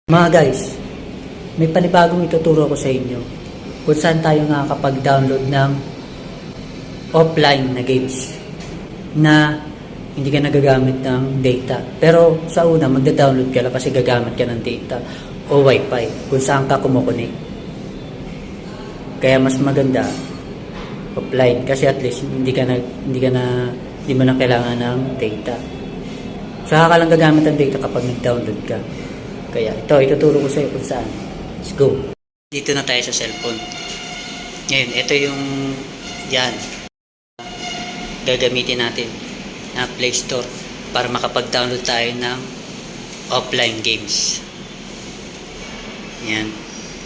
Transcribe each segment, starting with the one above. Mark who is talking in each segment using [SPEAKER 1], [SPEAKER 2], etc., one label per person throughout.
[SPEAKER 1] Mga guys, may panibagong ituturo ko sa inyo kung saan tayo nakakapag-download ng offline na games na hindi ka nagagamit ng data. Pero sa una, magda-download ka lang kasi gagamit ka ng data o wifi kung saan ka kumukunik. Kaya mas maganda offline kasi at least hindi mo na kailangan ng data. Saka ka lang gagamit ng data kapag nag-download ka. Kaya ito, ituturo ko sa iyo kung saan. Let's go. Dito na tayo sa cellphone. Ngayon, ito yung yan. Gagamitin natin na Play Store para makapag-download tayo ng offline games. Yan.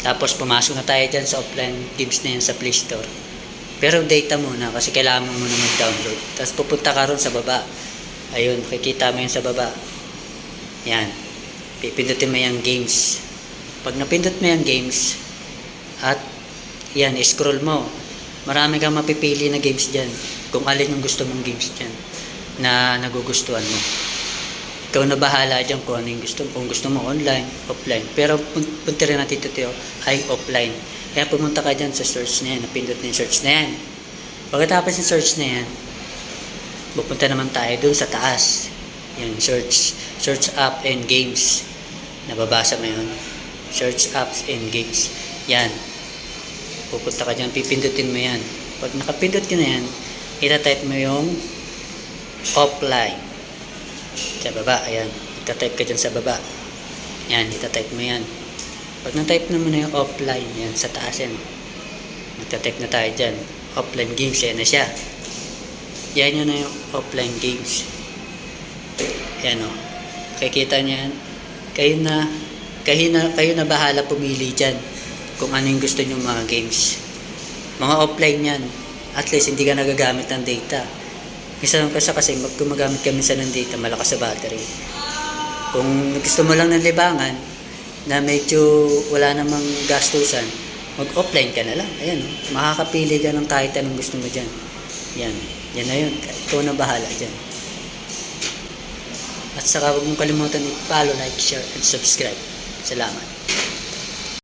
[SPEAKER 1] Tapos pumasok na tayo dyan sa offline games na yan sa Play Store. Pero data muna kasi kailangan mo muna mag-download. Tapos pupunta ka ron sa baba. Ayun, makikita mo yan sa baba. Yan. Pipindutin mo yung games. Pag napindot mo yung games, at yan, scroll mo. Marami kang mapipili na games dyan. Kung alin yung gusto mong games dyan na nagugustuhan mo. Ikaw na bahala dyan kung ano yung gusto. Kung gusto mo online, offline. Pero punta rin natin ito ay offline. Kaya pumunta ka dyan sa search na yan. Napindot na yung search na yan. Pagkatapos yung search na yan, pupunta naman tayo dun sa taas. Yan, search app and games. Nababasa mo yun. Search apps and games. Yan. Pupunta ka dyan, pipindutin mo yan. Pag nakapindot ka na yan, itatype mo yung offline. Sa baba, ayan. Itatype ka dyan sa baba. Yan, itatype mo yan. Pag natype na mo na yung offline, yan, sa taas yan. Itatype na tayo dyan. Offline games, yan na siya. Yan yun na yung offline games. Yan o. Kikita niyo yan. Kayo na bahala pumili dyan kung ano yung gusto nyo mga games. Mga offline yan. At least hindi ka nagagamit ng data. Minsan kasi gumagamit ka minsan ng data, malakas sa battery. Kung gusto mo lang ng libangan na medyo wala namang gastusan, mag-offline ka na lang. Ayan, makakapili ka ng kahit anong gusto mo dyan. Yan. Yan na yun. Ikaw na bahala dyan. At saka huwag mong kalimutan i-follow, like, share, and subscribe. Salamat.